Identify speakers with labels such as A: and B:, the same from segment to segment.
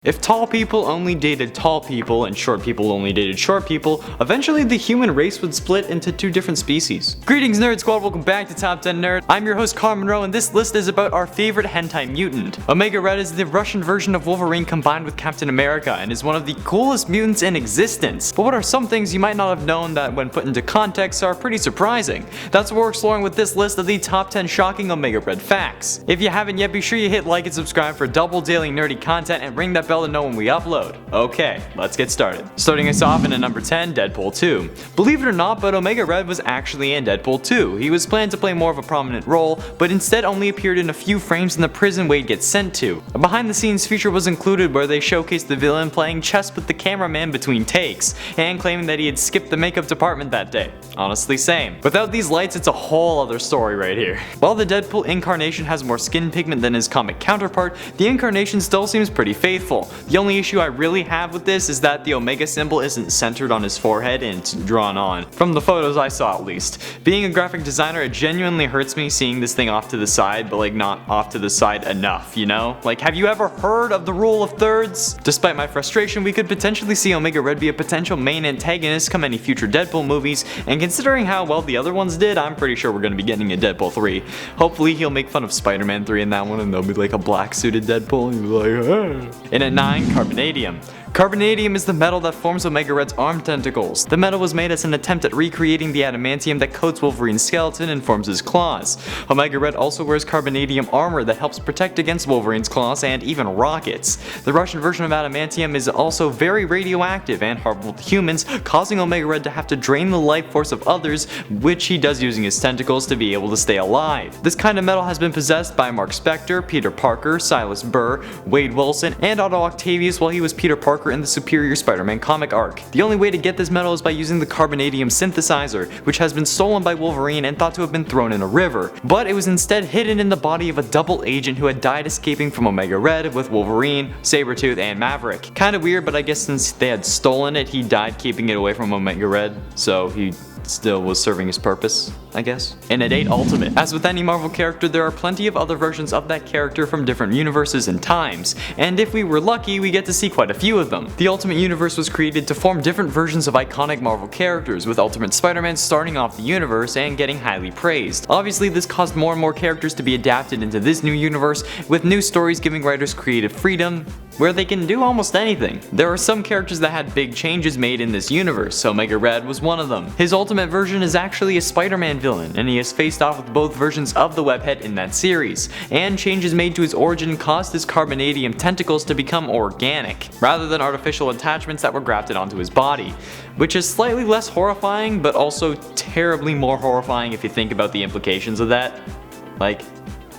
A: If tall people only dated tall people and short people only dated short people, eventually the human race would split into two different species. Greetings Nerd Squad, welcome back to Top 10 Nerd. I'm your host Carl Monroe and this list is about our favorite hentai mutant. Omega Red is the Russian version of Wolverine combined with Captain America and is one of the coolest mutants in existence. But what are some things you might not have known that when put into context are pretty surprising? That's what we're exploring with this list of the top 10 shocking Omega Red facts. If you haven't yet, be sure you hit like and subscribe for double daily nerdy content and ring that bell to know when we upload. Okay, let's get started. Starting us off in at number 10, Deadpool 2. Believe it or not, but Omega Red was actually in Deadpool 2. He was planned to play more of a prominent role, but instead only appeared in a few frames in the prison Wade gets sent to. A behind the scenes feature was included where they showcased the villain playing chess with the cameraman between takes, and claiming that he had skipped the makeup department that day. Honestly, same. Without these lights, it's a whole other story right here. While the Deadpool incarnation has more skin pigment than his comic counterpart, the incarnation still seems pretty faithful. The only issue I really have with this is that the Omega symbol isn't centered on his forehead and it's drawn on. From the photos I saw at least. Being a graphic designer, it genuinely hurts me seeing this thing off to the side, but like not off to the side enough, you know? Like, have you ever heard of the rule of thirds? Despite my frustration, we could potentially see Omega Red be a potential main antagonist come any future Deadpool movies, and considering how well the other ones did, I'm pretty sure we're gonna be getting a Deadpool 3. Hopefully he'll make fun of Spider-Man 3 in that one and there'll be like a black suited Deadpool and he'll be like, ah. And at 9, Carbonadium. Carbonadium is the metal that forms Omega Red's arm tentacles. The metal was made as an attempt at recreating the adamantium that coats Wolverine's skeleton and forms his claws. Omega Red also wears carbonadium armor that helps protect against Wolverine's claws and even rockets. The Russian version of adamantium is also very radioactive and harmful to humans, causing Omega Red to have to drain the life force of others, which he does using his tentacles to be able to stay alive. This kind of metal has been possessed by Mark Spector, Peter Parker, Silas Burr, Wade Wilson, and Otto Octavius while he was Peter Parker in the Superior Spider-Man comic arc. The only way to get this metal is by using the carbonadium synthesizer, which has been stolen by Wolverine and thought to have been thrown in a river. But it was instead hidden in the body of a double agent who had died escaping from Omega Red with Wolverine, Sabretooth, and Maverick. Kinda weird, but I guess since they had stolen it, he died keeping it away from Omega Red, so he still was serving his purpose, I guess. And at 8, Ultimate. As with any Marvel character, there are plenty of other versions of that character from different universes and times, and if we were lucky, we get to see quite a few of them. The Ultimate Universe was created to form different versions of iconic Marvel characters, with Ultimate Spider-Man starting off the universe and getting highly praised. Obviously, this caused more and more characters to be adapted into this new universe, with new stories giving writers creative freedom, where they can do almost anything. There are some characters that had big changes made in this universe, Omega Red was one of them. His Ultimate version is actually a Spider-Man villain, and he has faced off with both versions of the webhead in that series, and changes made to his origin caused his carbonadium tentacles to become organic, rather than artificial attachments that were grafted onto his body, which is slightly less horrifying, but also terribly more horrifying if you think about the implications of that. Like,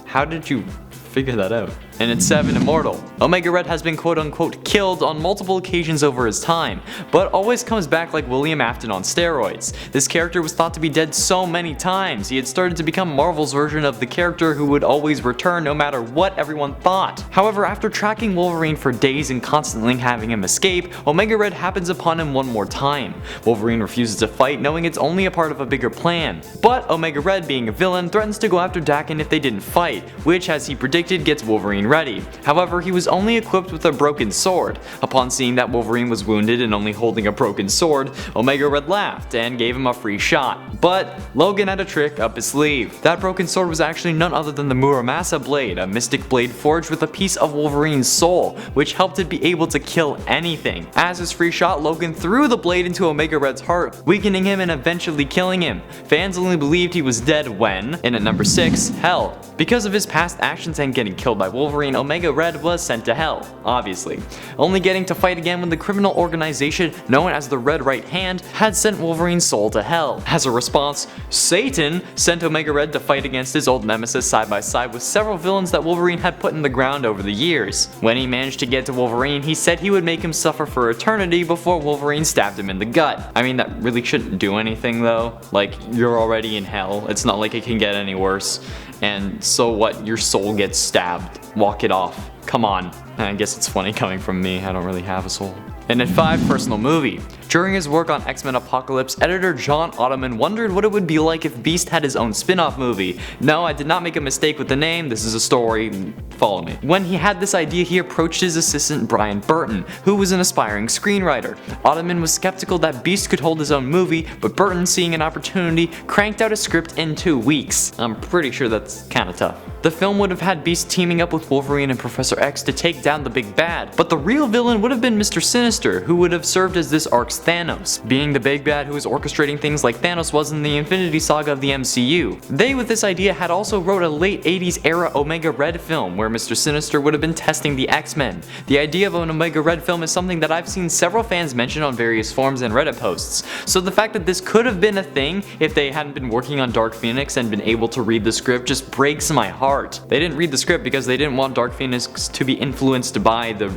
A: how did you figure that out? And at 7, Immortal. Omega Red has been quote unquote killed on multiple occasions over his time, but always comes back like William Afton on steroids. This character was thought to be dead so many times, he had started to become Marvel's version of the character who would always return no matter what everyone thought. However, after tracking Wolverine for days and constantly having him escape, Omega Red happens upon him one more time. Wolverine refuses to fight, knowing it's only a part of a bigger plan. But Omega Red, being a villain, threatens to go after Daken if they didn't fight, which as he predicted gets Wolverine ready. However, he was only equipped with a broken sword. Upon seeing that Wolverine was wounded and only holding a broken sword, Omega Red laughed and gave him a free shot. But Logan had a trick up his sleeve. That broken sword was actually none other than the Muramasa blade, a mystic blade forged with a piece of Wolverine's soul, which helped it be able to kill anything. As his free shot, Logan threw the blade into Omega Red's heart, weakening him and eventually killing him. Fans only believed he was dead when, and at number 6, Hell. Because of his past actions and getting killed by Wolverine, Omega Red was sent to Hell, obviously, only getting to fight again when the criminal organization known as the Red Right Hand had sent Wolverine's soul to Hell. As a response, Satan sent Omega Red to fight against his old nemesis side by side with several villains that Wolverine had put in the ground over the years. When he managed to get to Wolverine, he said he would make him suffer for eternity before Wolverine stabbed him in the gut. I mean, that really shouldn't do anything though. Like, you're already in hell, it's not like it can get any worse. And so what, your soul gets stabbed? Walk it off. Come on. I guess it's funny coming from me, I don't really have a soul. And at 5, Personal Movie. During his work on X-Men Apocalypse, editor John Ottoman wondered what it would be like if Beast had his own spin-off movie. No, I did not make a mistake with the name, this is a story follow me. When he had this idea, he approached his assistant Brian Burton, who was an aspiring screenwriter. Ottoman was skeptical that Beast could hold his own movie, but Burton, seeing an opportunity, cranked out a script in 2 weeks. I'm pretty sure that's kinda tough. The film would have had Beast teaming up with Wolverine and Professor X to take down the big bad, but the real villain would have been Mr. Sinister, who would have served as this arc's Thanos, being the big bad who was orchestrating things like Thanos was in the Infinity Saga of the MCU. They, with this idea, had also wrote a late 80s era Omega Red film where Mr. Sinister would have been testing the X-Men. The idea of an Omega Red film is something that I've seen several fans mention on various forums and Reddit posts, so the fact that this could have been a thing if they hadn't been working on Dark Phoenix and been able to read the script just breaks my heart. They didn't read the script because they didn't want Dark Phoenix to be influenced by the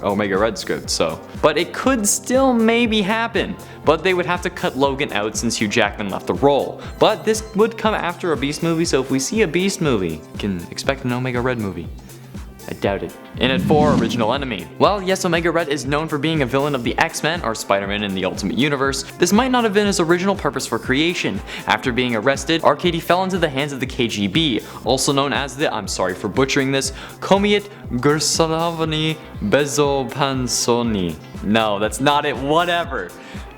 A: Omega Red script, so. But it could still maybe happen, but they would have to cut Logan out since Hugh Jackman left the role. But this would come after a Beast movie, so if we see a Beast movie, you can expect an Omega Red movie. I doubt it. In at 4, Original Enemy. Well, yes, Omega Red is known for being a villain of the X-Men, or Spider-Man in the Ultimate Universe. This might not have been his original purpose for creation. After being arrested, Arkady fell into the hands of the KGB, also known as the, I'm sorry for butchering this, Komiet Gurslavny Bezopansony. No, that's not it, whatever.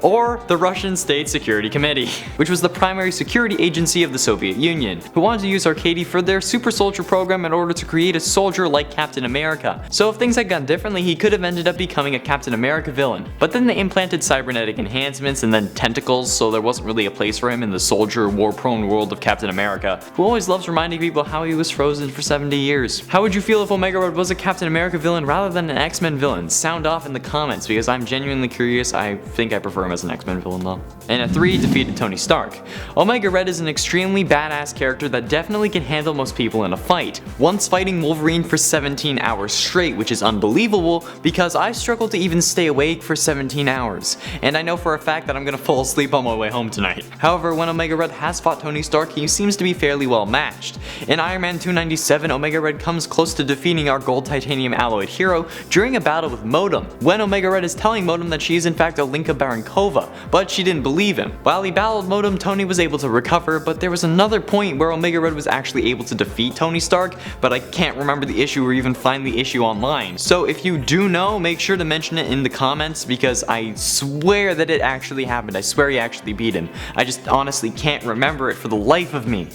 A: Or the Russian State Security Committee, which was the primary security agency of the Soviet Union, who wanted to use Arkady for their super soldier program in order to create a soldier like Captain America. So if things had gone differently, he could have ended up becoming a Captain America villain. But then they implanted cybernetic enhancements and then tentacles, so there wasn't really a place for him in the soldier, war-prone world of Captain America, who always loves reminding people how he was frozen for 70 years. How would you feel if Omega Red was a Captain America villain rather than an X-Men villain? Sound off in the comments, because I'm genuinely curious. I think I prefer him as an X-Men villain though. And at 3, defeated Tony Stark. Omega Red is an extremely badass character that definitely can handle most people in a fight. Once fighting Wolverine for 17 hours straight, which is unbelievable because I struggle to even stay awake for 17 hours. And I know for a fact that I'm gonna fall asleep on my way home tonight. However, when Omega Red has fought Tony Stark, he seems to be fairly well matched. In Iron Man 297, Omega Red comes close to defeating our gold titanium alloyed hero during a battle with Modem, when Omega Red is telling Modem that she is in fact Olenka Barankova, but she didn't believe him. While he battled Modem, Tony was able to recover, but there was another point where Omega Red was actually able to defeat Tony Stark, but I can't remember the issue or even find the issue online. So if you do know, make sure to mention it in the comments, because I swear that it actually happened. I swear he actually beat him. I just honestly can't remember it for the life of me.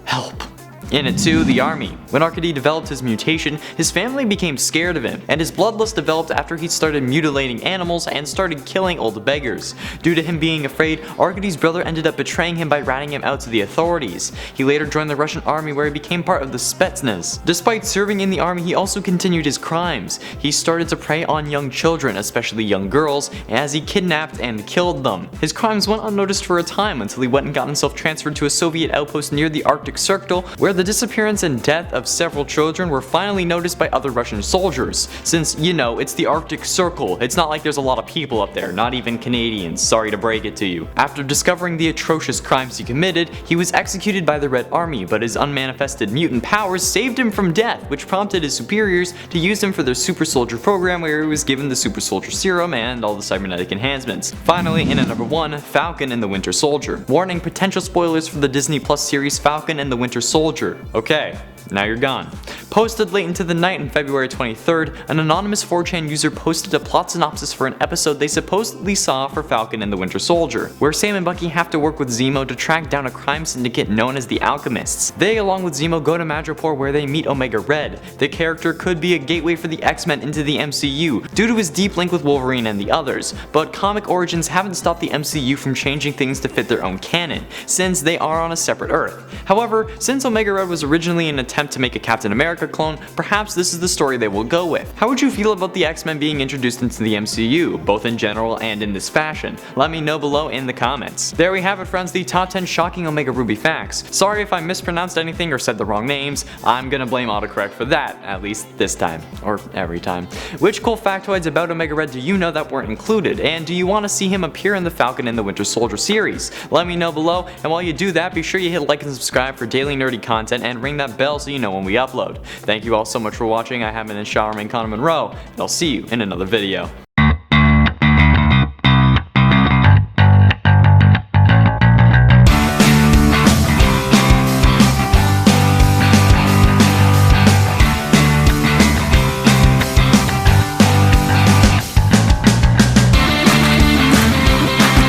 A: Help. In at 2, the Army. When Arkady developed his mutation, his family became scared of him, and his bloodlust developed after he started mutilating animals and started killing old beggars. Due to him being afraid, Arkady's brother ended up betraying him by ratting him out to the authorities. He later joined the Russian army, where he became part of the Spetsnaz. Despite serving in the army, he also continued his crimes. He started to prey on young children, especially young girls, as he kidnapped and killed them. His crimes went unnoticed for a time until he went and got himself transferred to a Soviet outpost near the Arctic Circle, where the disappearance and death of several children were finally noticed by other Russian soldiers, since, you know, it's the Arctic Circle. It's not like there's a lot of people up there, not even Canadians, sorry to break it to you. After discovering the atrocious crimes he committed, he was executed by the Red Army, but his unmanifested mutant powers saved him from death, which prompted his superiors to use him for their super soldier program, where he was given the super soldier serum and all the cybernetic enhancements. Finally, in at number 1, Falcon and the Winter Soldier. Warning, potential spoilers for the Disney Plus series Falcon and the Winter Soldier. Okay, now you're gone. Posted late into the night on February 23rd, an anonymous 4chan user posted a plot synopsis for an episode they supposedly saw for Falcon and the Winter Soldier, where Sam and Bucky have to work with Zemo to track down a crime syndicate known as the Alchemists. They, along with Zemo, go to Madripoor, where they meet Omega Red. The character could be a gateway for the X-Men into the MCU, due to his deep link with Wolverine and the others, but comic origins haven't stopped the MCU from changing things to fit their own canon, since they are on a separate Earth. However, since Omega Red was originally an attempt to make a Captain America clone, perhaps this is the story they will go with. How would you feel about the X-Men being introduced into the MCU, both in general and in this fashion? Let me know below in the comments. There we have it, friends, the top 10 shocking Omega Ruby facts. Sorry if I mispronounced anything or said the wrong names. I'm gonna blame autocorrect for that, at least this time, or every time. Which cool factoids about Omega Red do you know that weren't included, and do you want to see him appear in the Falcon and the Winter Soldier series? Let me know below, and while you do that, be sure you hit like and subscribe for daily nerdy content and ring that bell so you know when we upload. Thank you all so much for watching. I have been Showerman Connor Monroe, and I'll see you in another video.